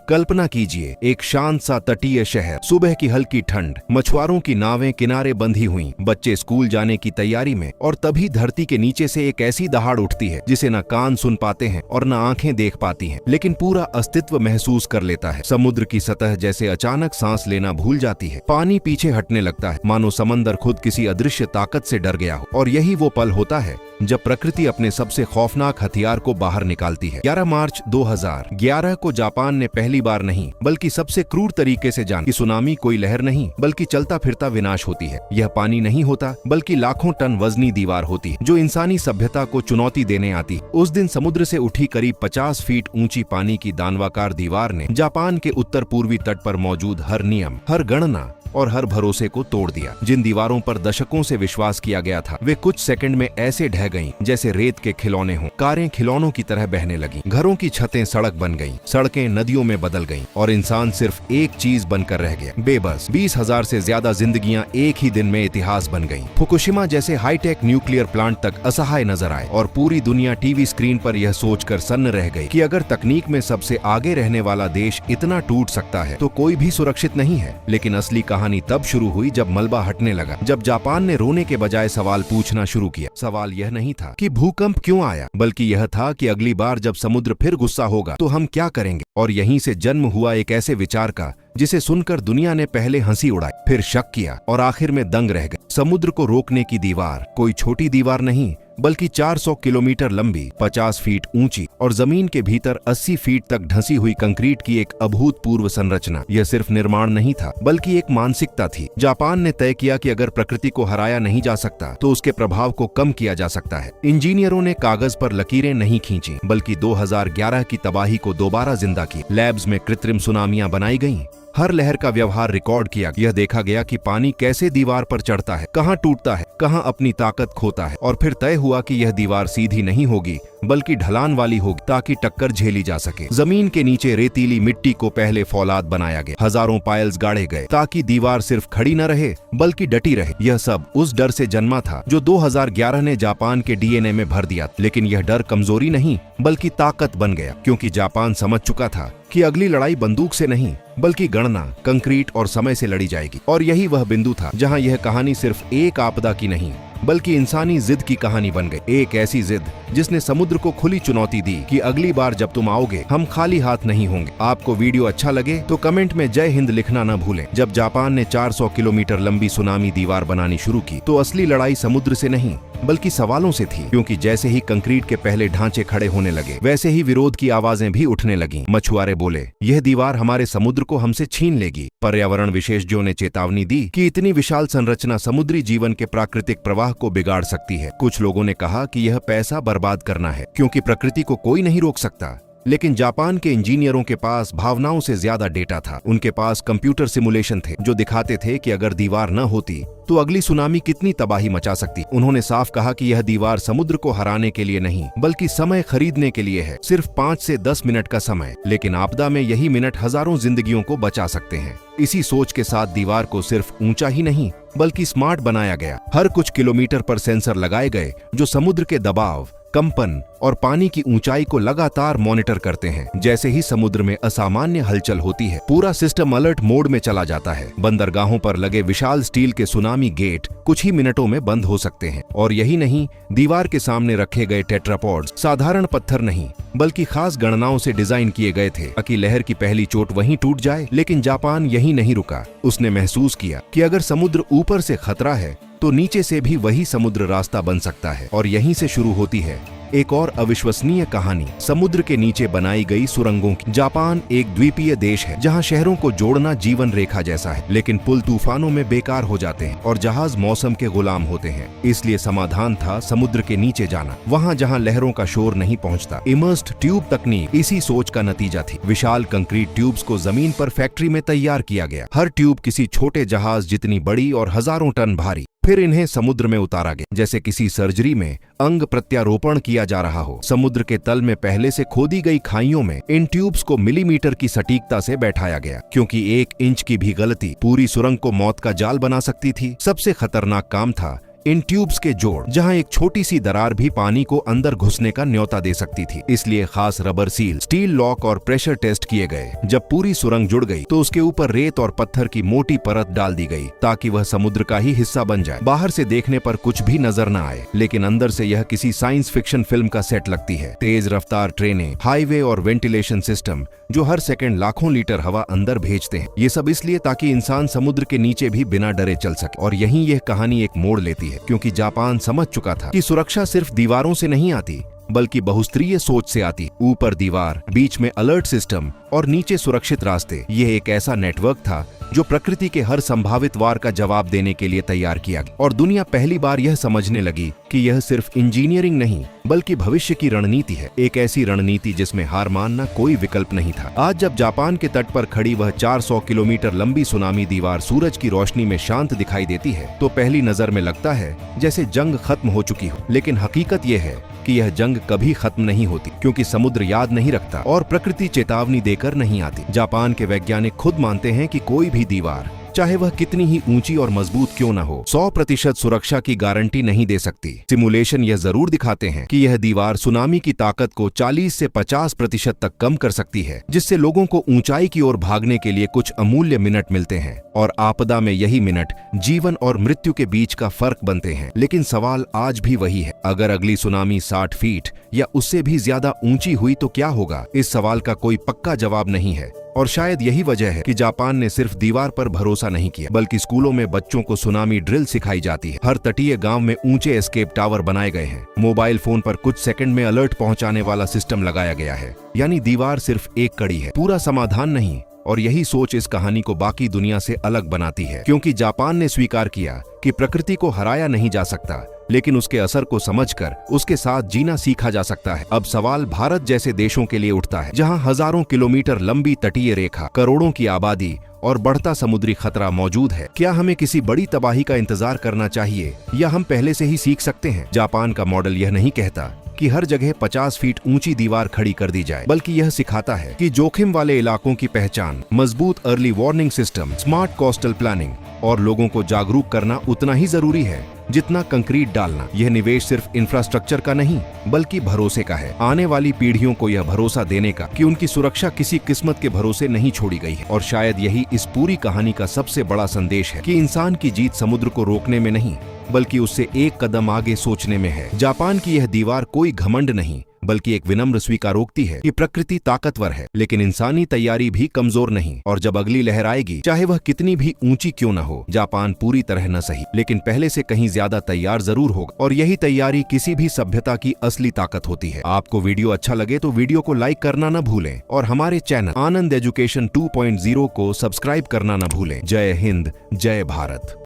कल्पना कीजिए, एक शांत सा तटीय शहर, सुबह की हल्की ठंड, मछुआरों की नावें किनारे बंधी हुई, बच्चे स्कूल जाने की तैयारी में, और तभी धरती के नीचे से एक ऐसी दहाड़ उठती है जिसे न कान सुन पाते हैं और न आंखें देख पाती हैं, लेकिन पूरा अस्तित्व महसूस कर लेता है। समुद्र की सतह जैसे अचानक सांस लेना भूल जाती है, पानी पीछे हटने लगता है, मानो समंदर खुद किसी अदृश्य ताकत से डर गया हो। और यही वो पल होता है जब प्रकृति अपने सबसे खौफनाक हथियार को बाहर निकालती है। 11 मार्च 2011 को जापान ने पहली बार नहीं बल्कि सबसे क्रूर तरीके से जाना कि सुनामी कोई लहर नहीं बल्कि चलता फिरता विनाश होती है। यह पानी नहीं होता बल्कि लाखों टन वजनी दीवार होती है जो इंसानी सभ्यता को चुनौती देने आती है। उस दिन समुद्र से उठी करीब 50 फीट ऊंची पानी की दानवाकार दीवार ने जापान के उत्तर पूर्वी तट पर मौजूद हर नियम, हर गणना और हर भरोसे को तोड़ दिया। जिन दीवारों पर दशकों से विश्वास किया गया था, वे कुछ सेकंड में ऐसे ढह गईं जैसे रेत के खिलौने हों। कारें खिलौनों की तरह बहने लगीं, घरों की छतें सड़क बन गईं, सड़कें नदियों में बदल गईं और इंसान सिर्फ एक चीज बनकर रह गया, बेबस। 20,000 से ज्यादा जिंदगियां एक ही दिन में इतिहास बन गईं। फुकुशिमा जैसे हाईटेक न्यूक्लियर प्लांट तक असहाय नजर आए और पूरी दुनिया टीवी स्क्रीन पर यह सोचकर सन्न रह गई कि अगर तकनीक में सबसे आगे रहने वाला देश इतना टूट सकता है तो कोई भी सुरक्षित नहीं है। लेकिन असली कहानी तब शुरू हुई जब मलबा हटने लगा, जब जापान ने रोने के बजाय सवाल पूछना शुरू किया। सवाल यह नहीं था कि भूकंप क्यों आया, बल्कि यह था कि अगली बार जब समुद्र फिर गुस्सा होगा तो हम क्या करेंगे। और यहीं से जन्म हुआ एक ऐसे विचार का जिसे सुनकर दुनिया ने पहले हंसी उड़ाई, फिर शक किया और आखिर में दंग रह गए। समुद्र को रोकने की दीवार कोई छोटी दीवार नहीं बल्कि 400 किलोमीटर लंबी, 50 फीट ऊंची और जमीन के भीतर 80 फीट तक ढंसी हुई कंक्रीट की एक अभूतपूर्व संरचना। यह सिर्फ निर्माण नहीं था बल्कि एक मानसिकता थी। जापान ने तय किया कि अगर प्रकृति को हराया नहीं जा सकता तो उसके प्रभाव को कम किया जा सकता है। इंजीनियरों ने कागज पर लकीरें नहीं खींची बल्कि 2011 की तबाही को दोबारा जिंदा किया। लैब्स में कृत्रिम सुनामियां बनाई गईं, हर लहर का व्यवहार रिकॉर्ड किया। यह देखा गया कि पानी कैसे दीवार पर चढ़ता है, कहां टूटता है, कहां अपनी ताकत खोता है। और फिर तय हुआ कि यह दीवार सीधी नहीं होगी बल्कि ढलान वाली होगी ताकि टक्कर झेली जा सके। जमीन के नीचे रेतीली मिट्टी को पहले फौलाद बनाया गया, हजारों पायल्स गाड़े गए ताकि दीवार सिर्फ खड़ी न रहे बल्कि डटी रहे। यह सब उस डर से जन्मा था जो 2011 ने जापान के डीएनए में भर दिया। लेकिन यह डर कमजोरी नहीं बल्कि ताकत बन गया, क्योंकि जापान समझ चुका था कि अगली लड़ाई बंदूक से नहीं बल्कि गणना, कंक्रीट और समय से लड़ी जाएगी। और यही वह बिंदु था जहां यह कहानी सिर्फ एक आपदा की नहीं बल्कि इंसानी जिद की कहानी बन गई। एक ऐसी जिद जिसने समुद्र को खुली चुनौती दी कि अगली बार जब तुम आओगे हम खाली हाथ नहीं होंगे। आपको वीडियो अच्छा लगे तो कमेंट में जय हिंद लिखना न भूलें। जब जापान ने 400 किलोमीटर लंबी सुनामी दीवार बनानी शुरू की तो असली लड़ाई समुद्र से नहीं बल्कि सवालों से थी, क्योंकि जैसे ही कंक्रीट के पहले ढांचे खड़े होने लगे वैसे ही विरोध की आवाजें भी उठने लगीं। मछुआरे बोले, यह दीवार हमारे समुद्र को हमसे छीन लेगी। पर्यावरण विशेषज्ञों ने चेतावनी दी कि इतनी विशाल संरचना समुद्री जीवन के प्राकृतिक प्रवाह को बिगाड़ सकती है। कुछ लोगों ने कहा कि यह पैसा बर्बाद करना है क्योंकि प्रकृति को कोई नहीं रोक सकता। लेकिन जापान के इंजीनियरों के पास भावनाओं से ज्यादा डेटा था। उनके पास कंप्यूटर सिमुलेशन थे जो दिखाते थे कि अगर दीवार न होती तो अगली सुनामी कितनी तबाही मचा सकती। उन्होंने साफ कहा कि यह दीवार समुद्र को हराने के लिए नहीं बल्कि समय खरीदने के लिए है, सिर्फ 5 से 10 मिनट का समय। लेकिन आपदा में यही मिनट हजारों जिंदगियों को बचा सकते हैं। इसी सोच के साथ दीवार को सिर्फ ऊंचा ही नहीं बल्कि स्मार्ट बनाया गया। हर कुछ किलोमीटर पर सेंसर लगाए गए जो समुद्र के दबाव, कंपन और पानी की ऊंचाई को लगातार मॉनिटर करते हैं। जैसे ही समुद्र में असामान्य हलचल होती है पूरा सिस्टम अलर्ट मोड में चला जाता है। बंदरगाहों पर लगे विशाल स्टील के सुनामी गेट कुछ ही मिनटों में बंद हो सकते हैं। और यही नहीं, दीवार के सामने रखे गए टेट्रापॉड्स साधारण पत्थर नहीं बल्कि खास गणनाओं से डिजाइन किए गए थे ताकि लहर की पहली चोट वहीं टूट जाए। लेकिन जापान यहीं नहीं रुका। उसने महसूस किया कि अगर समुद्र ऊपर से खतरा है तो नीचे से भी वही समुद्र रास्ता बन सकता है। और यहीं से शुरू होती है एक और अविश्वसनीय कहानी, समुद्र के नीचे बनाई गई सुरंगों की। जापान एक द्वीपीय देश है जहां शहरों को जोड़ना जीवन रेखा जैसा है, लेकिन पुल तूफानों में बेकार हो जाते हैं और जहाज मौसम के गुलाम होते हैं। इसलिए समाधान था समुद्र के नीचे जाना, वहां जहां लहरों का शोर नहीं पहुंचता। इमर्स्ड ट्यूब तकनीक इसी सोच का नतीजा थी। विशाल कंक्रीट ट्यूब्स को जमीन पर फैक्ट्री में तैयार किया गया। हर ट्यूब किसी छोटे जहाज जितनी बड़ी और हजारों टन भारी। फिर इन्हें समुद्र में उतारा गया जैसे किसी सर्जरी में अंग प्रत्यारोपण किया जा रहा हो। समुद्र के तल में पहले से खोदी गई खाइयों में इन ट्यूब्स को मिलीमीटर की सटीकता से बैठाया गया, क्योंकि 1 इंच की भी गलती पूरी सुरंग को मौत का जाल बना सकती थी। सबसे खतरनाक काम था इन ट्यूब्स के जोड़, जहां एक छोटी सी दरार भी पानी को अंदर घुसने का न्योता दे सकती थी। इसलिए खास रबर सील, स्टील लॉक और प्रेशर टेस्ट किए गए। जब पूरी सुरंग जुड़ गई तो उसके ऊपर रेत और पत्थर की मोटी परत डाल दी गई ताकि वह समुद्र का ही हिस्सा बन जाए। बाहर से देखने पर कुछ भी नजर न आए, लेकिन अंदर से यह किसी साइंस फिक्शन फिल्म का सेट लगती है। तेज रफ्तार ट्रेनें, हाईवे और वेंटिलेशन सिस्टम जो हर सेकंड लाखों लीटर हवा अंदर भेजते हैं। ये सब इसलिए ताकि इंसान समुद्र के नीचे भी बिना डरे चल सके। और यहीं यह कहानी एक मोड़ लेती है, क्योंकि जापान समझ चुका था कि सुरक्षा सिर्फ दीवारों से नहीं आती, बल्कि बहुस्तरीय सोच से आती। ऊपर दीवार, बीच में अलर्ट सिस्टम और नीचे सुरक्षित रास्ते। यह एक ऐसा नेटवर्क था जो प्रकृति के हर संभावित वार का जवाब देने के लिए तैयार किया गया। और दुनिया पहली बार यह समझने लगी कि यह सिर्फ इंजीनियरिंग नहीं, बल्कि भविष्य की रणनीति है। एक ऐसी रणनीति जिसमें हार मानना कोई विकल्प नहीं था। आज जब जापान के तट पर खड़ी वह 400 किलोमीटर लंबी सुनामी दीवार सूरज की रोशनी में शांत दिखाई देती है, तो पहली नजर में लगता है जैसे जंग खत्म हो चुकी हो। लेकिन हकीकत यह है कि यह जंग कभी खत्म नहीं होती, क्योंकि समुद्र याद नहीं रखता और प्रकृति चेतावनी देकर नहीं आती। जापान के वैज्ञानिक खुद मानते हैं कि कोई भी दीवार, चाहे वह कितनी ही ऊंची और मजबूत क्यों न हो, 100% सुरक्षा की गारंटी नहीं दे सकती। सिमुलेशन यह जरूर दिखाते हैं कि यह दीवार सुनामी की ताकत को 40 से 50% तक कम कर सकती है, जिससे लोगों को ऊंचाई की ओर भागने के लिए कुछ अमूल्य मिनट मिलते हैं। और आपदा में यही मिनट जीवन और मृत्यु के बीच का फर्क बनते हैं। लेकिन सवाल आज भी वही है, अगर अगली सुनामी 60 फीट या उससे भी ज्यादा ऊंची हुई तो क्या होगा? इस सवाल का कोई पक्का जवाब नहीं है। और शायद यही वजह है कि जापान ने सिर्फ दीवार पर भरोसा नहीं किया, बल्कि स्कूलों में बच्चों को सुनामी ड्रिल सिखाई जाती है। हर तटीय गांव में ऊंचे एस्केप टावर बनाए गए हैं। मोबाइल फोन पर कुछ सेकंड में अलर्ट पहुंचाने वाला सिस्टम लगाया गया है। यानी दीवार सिर्फ एक कड़ी है, पूरा समाधान नहीं। और यही सोच इस कहानी को बाकी दुनिया से अलग बनाती है, क्योंकि जापान ने स्वीकार किया कि प्रकृति को हराया नहीं जा सकता, लेकिन उसके असर को समझकर उसके साथ जीना सीखा जा सकता है। अब सवाल भारत जैसे देशों के लिए उठता है, जहां हजारों किलोमीटर लंबी तटीय रेखा, करोड़ों की आबादी और बढ़ता समुद्री खतरा मौजूद है। क्या हमें किसी बड़ी तबाही का इंतजार करना चाहिए, या हम पहले से ही सीख सकते हैं? जापान का मॉडल यह नहीं कहता कि हर जगह 50 फीट ऊंची दीवार खड़ी कर दी जाए, बल्कि यह सिखाता है कि जोखिम वाले इलाकों की पहचान, मजबूत early warning system, smart coastal planning और लोगों को जागरूक करना उतना ही जरूरी है जितना कंक्रीट डालना। यह निवेश सिर्फ इंफ्रास्ट्रक्चर का नहीं, बल्कि भरोसे का है। आने वाली पीढ़ियों को यह भरोसा देने का कि उनकी सुरक्षा किसी किस्मत के भरोसे नहीं छोड़ी गई है। और शायद यही इस पूरी कहानी का सबसे बड़ा संदेश है कि इंसान की जीत समुद्र को रोकने में नहीं, बल्कि उससे एक कदम आगे सोचने में है। जापान की यह दीवार कोई घमंड नहीं, बल्कि एक विनम्र स्वीकारोक्ति है कि प्रकृति ताकतवर है, लेकिन इंसानी तैयारी भी कमजोर नहीं। और जब अगली लहर आएगी, चाहे वह कितनी भी ऊंची क्यों न हो, जापान पूरी तरह न सही, लेकिन पहले से कहीं ज्यादा तैयार जरूर होगा। और यही तैयारी किसी भी सभ्यता की असली ताकत होती है। आपको वीडियो अच्छा लगे तो वीडियो को लाइक करना न भूलें और हमारे चैनल आनंद एजुकेशन 2.0 को सब्सक्राइब करना न भूलें। जय हिंद, जय भारत।